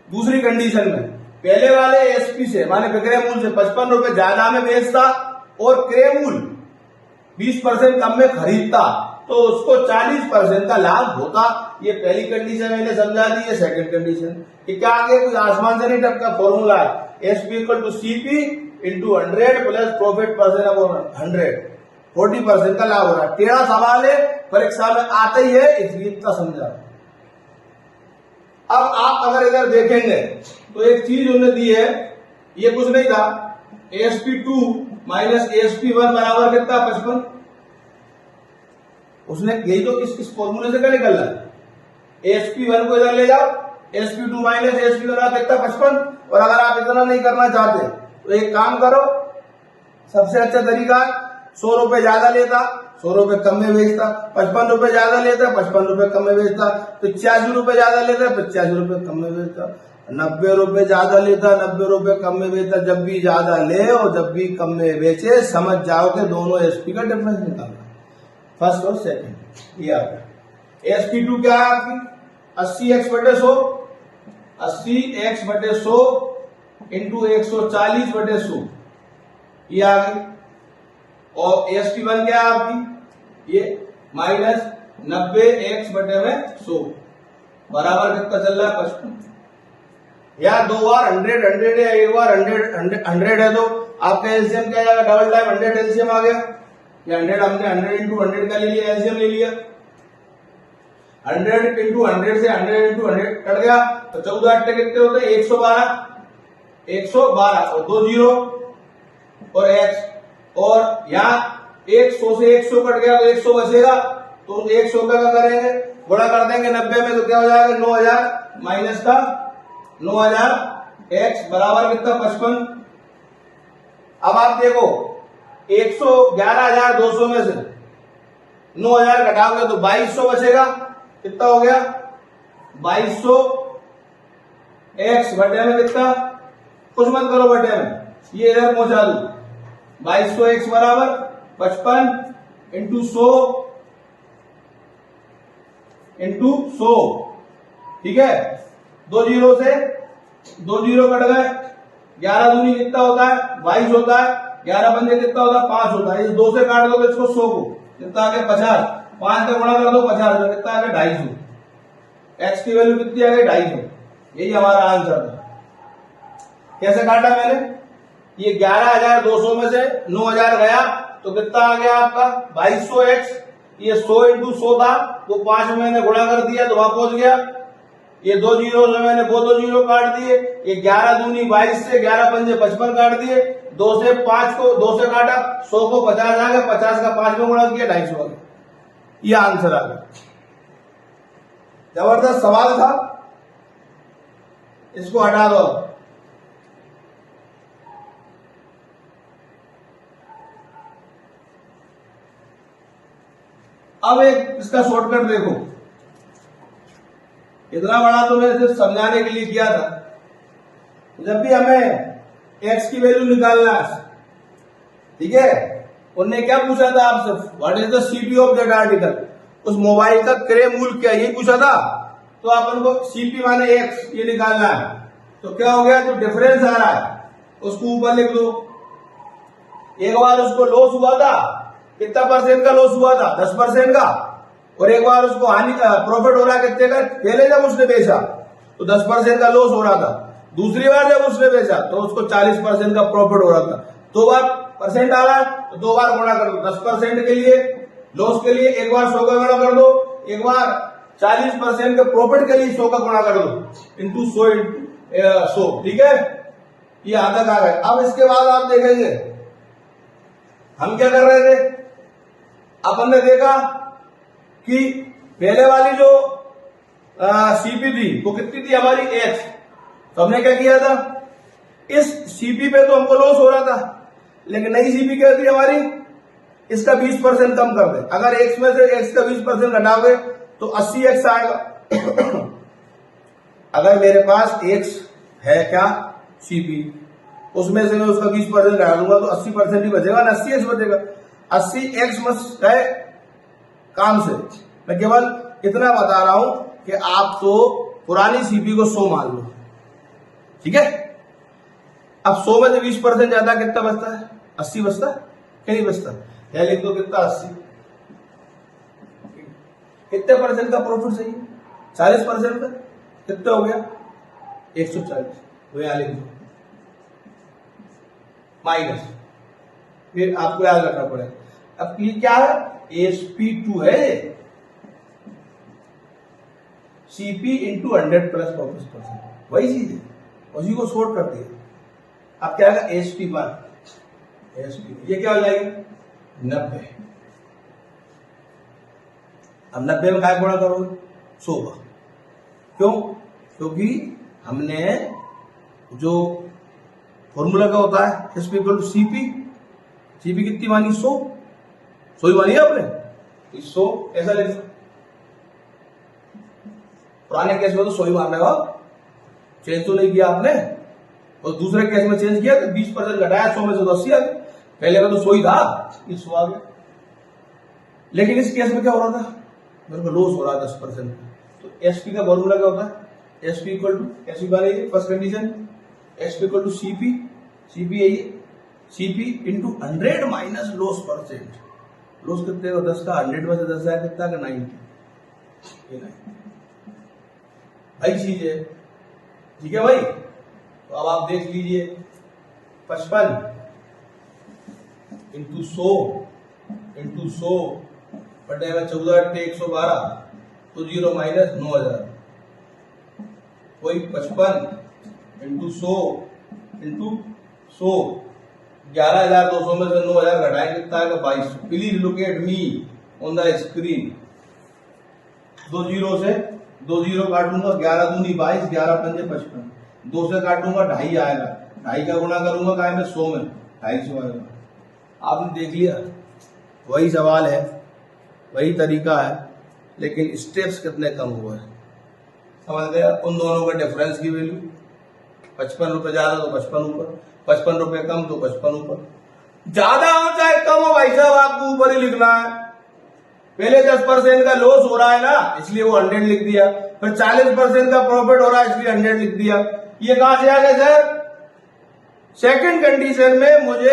दूसरी कंडीशन में पहले वाले SP से माने विक्रय मूल्य से 55 रुपए ज्यादा में बेचता और क्रय मूल्य 20% कम में खरीदता, तो उसको 40% का लाभ होता। ये पहली कंडीशन मैंने समझा दी है। सेकंड कंडीशन कि क्या आगे कुछ आसमान से नहीं टपका, फॉर्मूला है SP = CP into 100 plus profit percent upon 100, 40% का लाभ हो रहा है। टेढ़ा सवाल है, परीक्षा में आता ही है, इसलिए इतना समझा। अब आप अगर इधर देखेंगे तो एक चीज उन्होंने दी है, ये कुछ नहीं था, SP2 माइनस SP1 बराबर कितना 55। उसने यही तो इस फॉर्मूले से क्या निकल रहा है, SP1 को इधर ले जाओ, SP2 माइनस SP1 कितना 55। और अगर आप इतना नहीं करना चाहते तो एक काम करो, सबसे अच्छा तरीका 100 रुपए ज्यादा लेता, 100 रुपए कम में बेचता, 55 रुपए ज्यादा लेता, 55 रुपए कम में बेचता, 85 रुपए ज्यादा लेता, 85 रुपए कम में बेचता, 90 रुपए ज्यादा लेता, 90 रुपए कम में बेचता। जब भी ज्यादा ले और जब भी कम में बेचे, समझ जाओ कि दोनों SP का डिफरेंस निकालना, फर्स्ट और सेकंड। ये आ गया। SP2 क्या है आपकी 80x/100, 80x/100 इंटू 140/100, ये आ गई। और SP1 क्या है आपकी, ये माइनस 90x/100 बराबर कितना चल रहा है 55। यार 2 बार 100 है, एक बार 100 है, तो आपका एलसीएम क्या आएगा, डबल टाइम 100 एलसीएम आ गया। ये 100 हमने 100 इंटू 100 का ले लिया, एलसीएम ले लिया। 100 इंटू 100 से 100 इंटू 100 कट गया, तो 14 अट्टे कितने होते हैं? 112, 112 और 2 जीरो और x, और यहाँ 100 से 100 कट गया तो 100 बचेगा, तो 100 का क्या करेंगे? गुणा कर देंगे 90 में, तो क्या हो जाएगा? 9000 माइनस का 9000 x बराबर कितना? 55। अब आप देखो 111,200 में से 9000 घटाओगे तो 2200 बचेगा। कितना हो गया? 2200 x बटे में कितना? कुछ मत करो बटे में, ये इधर पहुंचा दू। 2200 x बराबर 55 इंटू 100 इंटू 100, ठीक है। 2 जीरो से 2 जीरो कट गए, 11 दूनी कितना होता है? 22 होता है, 11 पंजे कितना होता है? 5 होता है। इस 2 से काट दो तो इसको 100 को, कितना आ गया? 50। 5 का गुणा कर दो 50 में, कितना आ गया? 250। एक्स की वैल्यू कितनी आ गई? 250। यही हमारा आंसर था। कैसे काटा मैंने? ये 11,200 में से 9,000 गया तो कितना आ गया आपका? 2200 एक्स। ये 100 इंटू 100 था, वो 5 में मैंने गुणा कर दिया तो वहां पहुंच गया। ये 2 जीरो से मैंने वो 2 जीरो काट दिए, ये 11 दूनी 22 से 11 पंजे 55 काट दिए, 2 से 5 को 2 से काटा, 100 को 50 आ गया, 50 का 5 में गुणा किया, 250 आ गया। ये आंसर आ गया। जबरदस्त सवाल था, इसको हटा दो। अब एक इसका शॉर्टकट देखो, इतना बड़ा तो मैंने सिर्फ समझाने के लिए किया था। जब भी हमें एक्स की वैल्यू निकालना है, ठीक है, उन्होंने क्या पूछा था आपसे? What is the CP of that article? उस मोबाइल का क्रय मूल्य क्या, यही पूछा था। तो अपन को सीपी माने एक्स ये निकालना है, तो क्या हो गया? जो डिफरेंस आ रहा है उसको ऊपर लिख दो। एक बार उसको लॉस हुआ था, कितना परसेंट का लॉस हुआ था? 10% का। और एक बार उसको हानि का प्रॉफिट हो रहा है कितने का? पहले जब उसने बेचा तो 10% का लॉस हो रहा था, दूसरी बार जब उसने बेचा तो उसको 40% का प्रॉफिट हो रहा था। 2 बार परसेंट आ रहा है तो 2 बार गुणा कर दो। 10% के लिए लॉस के लिए एक बार 100 का गुणा कर दो, एक बार 40% के प्रॉफिट के लिए 100 का गुणा कर दो, इंटू 100 इंटू 100, ठीक है। ये आधा आ गए। अब इसके बाद आप देखेंगे हम क्या कर रहे थे। अपन ने देखा कि पहले वाली जो सीपी थी वो कितनी थी हमारी? एक्स। तो हमने क्या किया था? इस सीपी पे तो हमको लॉस हो रहा था, लेकिन नई सीपी क्या थी हमारी? इसका 20% कम कर दे। अगर एक्स में से एक्स का 20% घटाओगे तो 80 एक्स आएगा। अगर मेरे पास एक्स है क्या सीपी, उसमें से मैं उसका 20% घटा दूंगा तो 80% ही बचेगा ना, 80 एक्स बचेगा। 80 एक्स मस्त है काम से। मैं केवल इतना बता रहा हूं कि आप तो पुरानी सीपी को 100 मान लो, ठीक है। अब 100 में से 20% ज्यादा कितना बचता है? 80 बचता है क्या? नहीं बचता। या लिख दो कितना? 80। कितने परसेंट का प्रॉफिट चाहिए? 40% का। कितना हो गया? 140। वो यहां लिख दो माइनस, फिर आपको याद रखना पड़ेगा। अब ये क्या है? SP2 है, सीपी इंटू 100 प्लस 25%, वही चीज है, उसी को शॉर्ट कर दिया। अब क्या आएगा? SP1। ये क्या हो जाएगी? 90। अब 90 में काय गुणा करोगे? 100 का। क्यों? क्योंकि हमने जो फॉर्मूला का होता है SP equal to CP, CP कितनी मानी? 100 ही मानी है आपने। 100 ऐसा लिख सकते। पुराने केस में तो 100 ही मान रहे हो, चेंज तो नहीं किया आपने। और दूसरे केस में चेंज किया तो 20% घटाया, 100 में से तो 80 आ गया। पहले का तो 100 ही था, ये 100 आ गया। लेकिन इस केस में क्या हो रहा था? मेरे को लॉस हो रहा है 10%। तो एसपी का फॉर्मूला क्या होता है? एसपी इक्वल टू, एसपी बनेगी first condition, SP equal to CP, CP यही CP into 100 minus loss percent. Loss कितने का? 10 का। 100 में से 10 आया कितना का? 90। भाई चीज है, ठीक है भाई। तो अब आप देख लीजिए 55 इंटू 100 इंटू 100 बटे में 14 तो 0 माइनस 9,000 वही 55 इंटू 100 इंटू 100 11,200 में से 9,000 घटाएं कितना आएगा 22। Please look at me on the screen. 2 zero से 2 जीरो काटूंगा 11 दूनी 22 11 पंजे 55 2 से काटूंगा 2.5 आएगा 2.5 का गुणा करूंगा काय में 100 में 250 आएगा। आपने देख लिया वही सवाल है वही तरीका है लेकिन स्टेप्स कितने कम हुए हैं समझ गया। उन दोनों का डिफरेंस की वैल्यू 55 रुपए ज्यादा तो 55 ऊपर 55 रुपए कम तो 55 ऊपर। ज्यादा हो चाहे कम हो भाई साहब आपको ऊपर ही लिखना है। पहले 10% का लॉस हो रहा है ना इसलिए वो 100 लिख दिया, फिर 40% का प्रॉफिट हो रहा है इसलिए 100 लिख दिया। ये कहां से आ गया सर? सेकंड कंडीशन में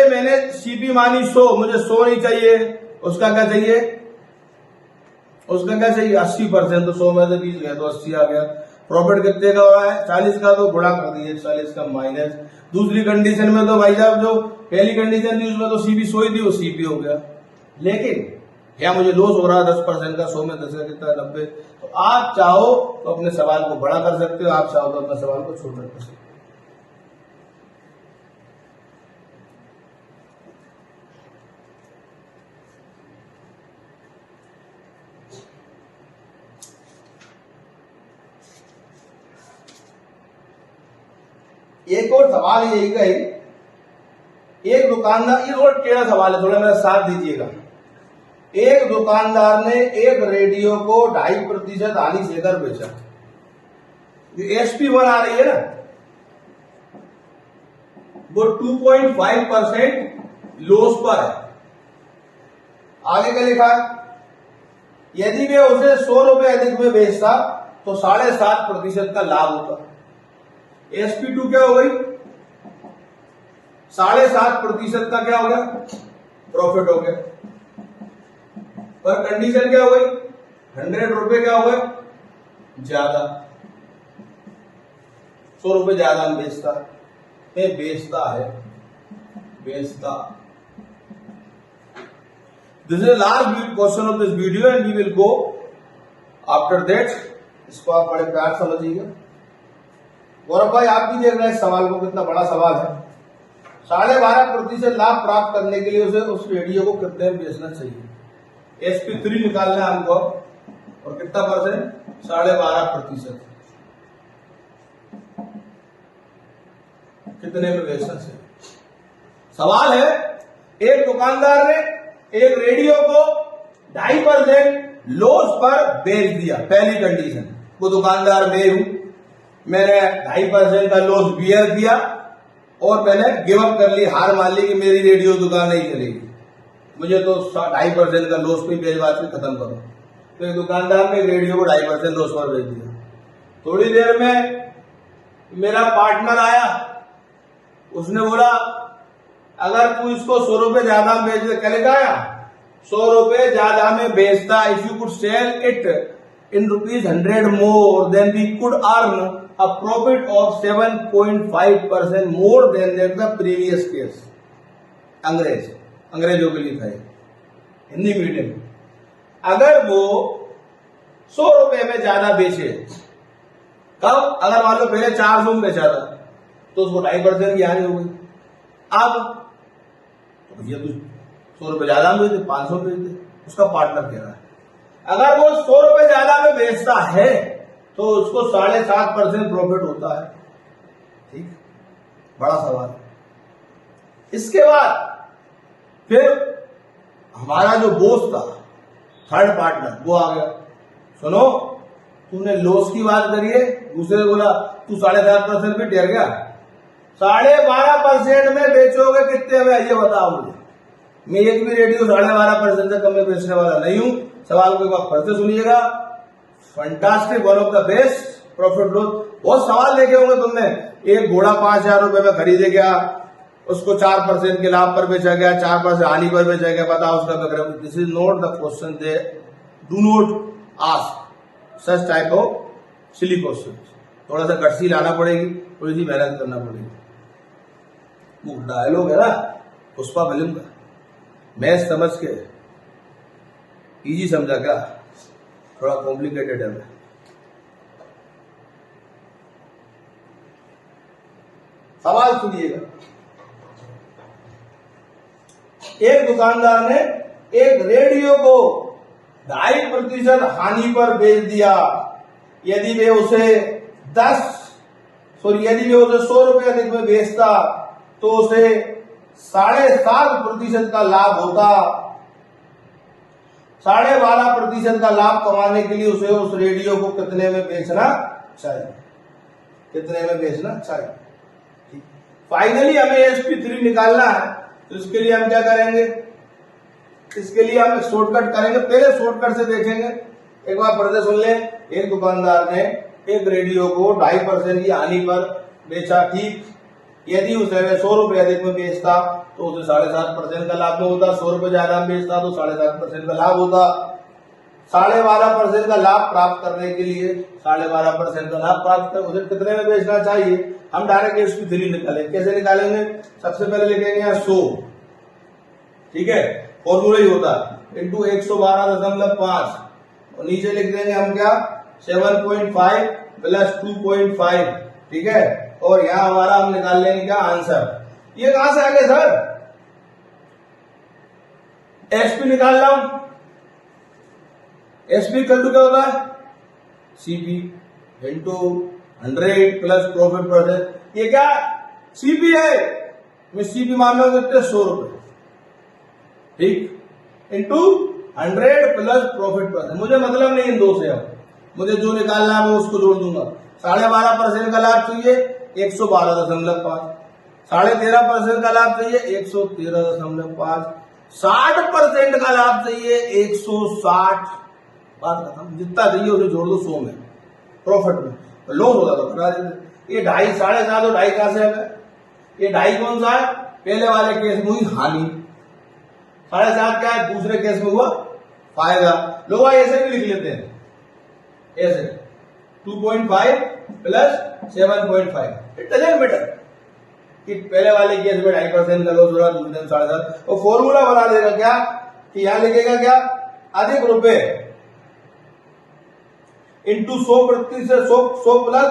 मैंने सीपी मानी 100, मुझे 100 नहीं चाहिए, उसका क्या चाहिए? उसका क्या चाहिए? 80%। तो 100 में से 20 गया तो 80 आ गया। प्रॉफिट कितने का हो रहा है? 40 का, तो गुणा कर दीजिए 40 का माइनस। दूसरी कंडीशन में तो भाई साहब जो पहली कंडीशन थी उसमें तो सीपी 100 ही थी, वो सीपी हो गया। लेकिन या मुझे लॉस हो रहा है 10% का, 100 में 10 का कितना 90। तो आप चाहो तो अपने सवाल को बड़ा कर सकते हो, आप चाहो तो अपने सवाल को छोटा कर सकते हो। एक और सवाल यही का एक दुकानदार, ये थोड़ा टेढ़ा सवाल है, थोड़ा मेरा साथ दीजिएगा। एक दुकानदार ने एक रेडियो को 2.5% हानि सेकर बेचा। ये SP1 आ रही है ना, वो 2.5% लॉस पर है। आगे क्या लिखा है? यदि वे उसे 100 रुपए अधिक में बेचता तो 7.5% का लाभ होता। SP2 क्या हो गई? 7.5% का क्या हो गया? प्रॉफिट हो गया। पर कंडीशन क्या हो गई? 100 रुपए क्या हो गए? ज्यादा, 100 रुपए ज्यादा में बेचता है, बेचता। This is last question of this video and we will go after that. इसको आप बड़े प्यार समझिएगा। गौरव भाई आप भी देख रहे हैं इस सवाल को, कितना बड़ा सवाल है। 12.5% लाभ प्राप्त करने के लिए उसे उस रेडियो को कितने में बेचना चाहिए? SP3 निकालना है हमको, और कितना परसेंट? 12.5%। कितने में बेचना चाहिए? सवाल है, एक दुकानदार ने एक रेडियो को 2.5% लॉस पर बेच दिया। पहली कंडीशन, वो दुकानदार मैं हूं, मैंने 2.5% का लॉस बियर किया और मैंने गिव अप कर ली, हार मान ली कि मेरी रेडियो दुकान नहीं चलेगी, मुझे तो 2.5% का लॉस पे बेचवा के खत्म करो। तो एक दुकानदार ने रेडियो को 2.5% लॉस पर बेच दिया। थोड़ी देर में मेरा पार्टनर आया, उसने बोला अगर तू इसको 100 रुपए ज्यादा में बेच दे, क्या आया? 100 रुपए ज्यादा में बेचता, if you could sell it in ₹100 more, then we could earn a profit of 7.5% more than that the previous case। अंग्रेजों के लिए था ये, हिंदी मीडियम। अगर वो 100 रुपए में ज्यादा बेचे, कब? अगर मान लो पहले 400 में बेचा था तो उसको 2.5% की हानि हो गई। अब तो भैया तू 100 रुपए ज्यादा में बेचे, 500 बेच दे। उसका पार्टनर कह रहा है अगर वो 100 रुपए ज्यादा में बेचता है तो उसको 7.5% प्रॉफिट होता है। ठीक, बड़ा सवाल। इसके बाद फिर हमारा जो बॉस था, थर्ड पार्टनर, वो आ गया। सुनो, तूने लॉस की बात करी है, दूसरे बोला तू 7.5% भी डर गया। 12.5% में बेचोगे कितने में, ये बताओ मुझे। मैं एक भी रेडियो 12.5% से कम में बेचने वाला नहीं हूं। सवाल को एक बार फिर से सुनिएगा। Fantastic, one of the best profit loss. बहुत सवाल देखे होंगे तुमने। एक घोड़ा 5,000 रुपए में खरीदे गया, उसको 4% के लाभ पर बेचा गया, 4% हानि पर बेचा गया, बताओ उसका Vikram. This is not the question, they do not ask such type of silly question. थोड़ा सा गट्सी लाना पड़ेगी, थोड़ी सी मेहनत करना पड़ेगी। वो डायलॉग है ना पुष्पा फिल्म का, मैच समझ के इजी समझा क्या? थोड़ा कॉम्प्लिकेटेड है। सवाल सुनिएगा। एक दुकानदार ने एक रेडियो को 2.5% हानि पर बेच दिया। यदि वे उसे 100 रुपए अधिक में बेचता तो उसे 7.5% का लाभ होता। 12.5% का लाभ कमाने के लिए उसे उस रेडियो को कितने में बेचना चाहिए? कितने में बेचना चाहिए? फाइनली हमें SP3 निकालना है, तो इसके लिए हम क्या करेंगे? इसके लिए हम शॉर्टकट करेंगे। पहले शॉर्टकट से देखेंगे। एक बार पढ़ते सुन लें। एक दुकानदार ने एक रेडियो को 2.5% की हानि पर बेचा। ठीक, यदि उसे 100 रुपए अधिक में बेचता तो उसे 7.5% का लाभ होता। 100 रुपए ज्यादा में बेचता तो 7.5% का लाभ होता। 12.5% का लाभ प्राप्त करने के लिए 12.5% का लाभ प्राप्त कर उसे कितने में बेचना चाहिए? हम डायरेक्ट SP3 निकालेंगे। कैसे निकालेंगे? सबसे पहले लिखेंगे 100, ठीक है, फॉर्मूला ही होता है, इंटू 112.5 और नीचे लिख देंगे हम क्या? 7.5 प्लस 2.5, ठीक है। और यहां हमारा हम निकाल लेंगे क्या? आंसर। ये कहां से आ गए सर? SP निकाल रहा हूं। SP इक्वल टू क्या होता है? CP into 100 plus profit %। ये क्या CP है? मैं CP मान रहा हूं कितने? 100 रुपए, ठीक, इंटू 100 प्लस प्रॉफिट %। मुझे मतलब नहीं इन दो से, अब मुझे जो निकालना है मैं उसको जोड़ दूंगा। 12.5% का लाभ चाहिए 112.5, 13.5% का लाभ चाहिए 113.5, 60% का लाभ चाहिए 160। बात खत्म। जितना चाहिए उसे जोड़ दो 100 में, प्रॉफिट में। लॉस होता तो घटा देते। ये 2.5 7.5 और 2.5 कहां से आ गया? ये 2.5 कौन सा है? पहले वाले केस में हुई हानि। 7.5 क्या है? दूसरे केस में हुआ फायदा। लोग ऐसे भी लिख लेते हैं, ऐसे 2.5 प्लस 7.5। इट डजंट मैटर कि पहले वाले केस में 2.5% का लॉस हो रहा, दूसरे में 7.5। और फॉर्मूला बना देगा क्या कि यहां लिखेगा क्या? अधिक रुपए इंटू 100% 100 प्लस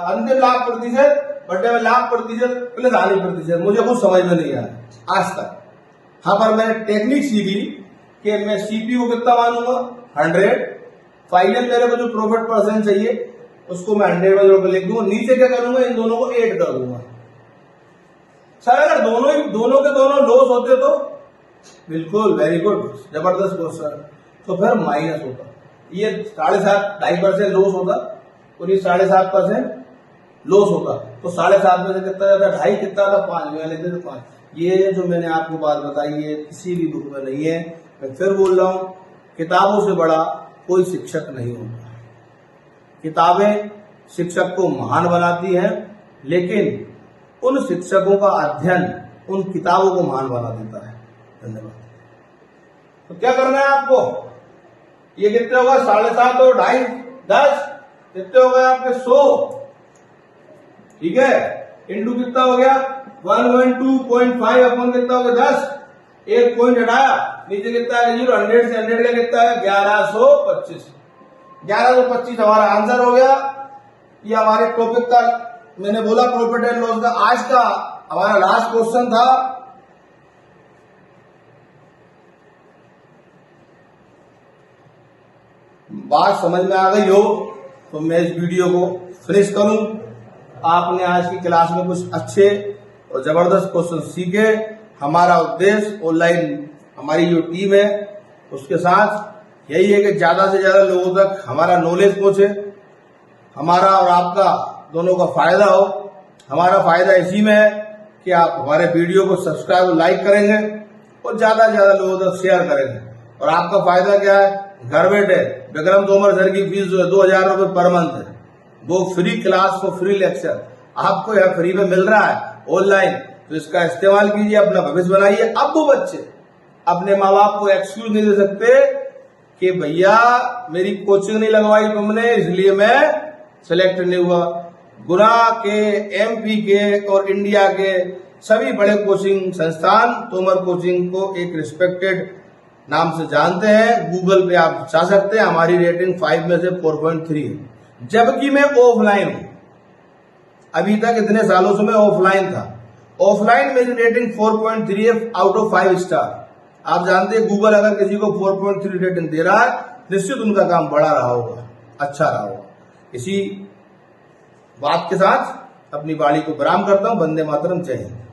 अंतिम लाभ प्रतिशत बटे में लाभ प्रतिशत प्लस हानि प्रतिशत। मुझे कुछ समझ में नहीं आया आज तक। हाँ, पर मैंने टेक्निक सीखी कि मैं CP को कितना मानूंगा? 100। फाइनल मेरे को जो प्रॉफिट % चाहिए उसको मैं 100 में लिख दूंगा। नीचे क्या करूंगा? इन दोनों को ऐड कर दूंगा। सर अगर दोनों के दोनों लॉस होते तो? बिल्कुल, वेरी गुड, जबरदस्त क्वेश्चन। तो फिर माइनस होता। ये 7.5 2.5% लॉस होता और ये 7.5% लॉस होता। तो 7.5 में से कितना जाता? 2.5 कितना था? 5 में लेते थे 5। ये जो मैंने आपको बात बताई है किसी भी बुक में नहीं है। मैं फिर बोल रहा हूं, किताबों से बड़ा कोई शिक्षक नहीं होता। किताबें शिक्षक को महान बनाती हैं, लेकिन उन शिक्षकों का अध्ययन उन किताबों को महान बना देता है। धन्यवाद। तो क्या करना है आपको? ये कितने होगा? 7.5 और 2.5 10 कितने हो गए आपके? 100, ठीक है। इंटू कितना हो गया? 112.5 अपन कितना हो गया? 10। एक पॉइंट हटाया, नीचे कितना है? 0। 100 से 100 का कितना है? 1125। 1125 हमारा आंसर हो गया। ये हमारे टॉपिक का, मैंने बोला प्रॉफिट एंड लॉस का आज का हमारा लास्ट क्वेश्चन था। बात समझ में आ गई हो तो मैं इस वीडियो को फिनिश करूं। आपने आज की क्लास में कुछ अच्छे और जबरदस्त क्वेश्चन सीखे। हमारा उद्देश्य ऑनलाइन हमारी जो टीम है उसके साथ यही है कि ज्यादा से ज्यादा लोगों तक हमारा नॉलेज पहुंचे, हमारा और आपका दोनों का फायदा हो। हमारा फायदा इसी में है कि आप हमारे वीडियो को सब्सक्राइब और लाइक करेंगे और ज्यादा से ज्यादा लोगों तक शेयर करेंगे। और आपका फायदा क्या है? घर बैठे विक्रम तोमर सर की फीस जो है 2000 रुपए पर मंथ है, वो फ्री क्लास को फ्री लेक्चर आपको यह फ्री में मिल रहा है ऑनलाइन। तो इसका इस्तेमाल कीजिए, अपना भविष्य बनाइए। अब वो बच्चे अपने माँ बाप को एक्सक्यूज नहीं दे सकते कि भैया मेरी कोचिंग नहीं लगवाई तुमने इसलिए मैं सिलेक्ट नहीं हुआ। गुना के, MP के और इंडिया के सभी बड़े कोचिंग संस्थान तोमर कोचिंग को एक रिस्पेक्टेड नाम से जानते हैं। गूगल पे आप जा सकते हैं, हमारी रेटिंग 5 में से 4.3 है। जबकि मैं ऑफलाइन हूं, अभी तक इतने सालों से मैं ऑफलाइन था। ऑफलाइन मेरी रेटिंग 4.3 है आउट ऑफ 5 स्टार। आप जानते हैं गूगल अगर किसी को 4.3 रेटिंग दे रहा है, निश्चित उनका काम बड़ा रहा होगा, अच्छा रहा होगा। इसी बात के साथ अपनी वाणी को विराम करता हूं। वंदे मातरम, जय हिंद।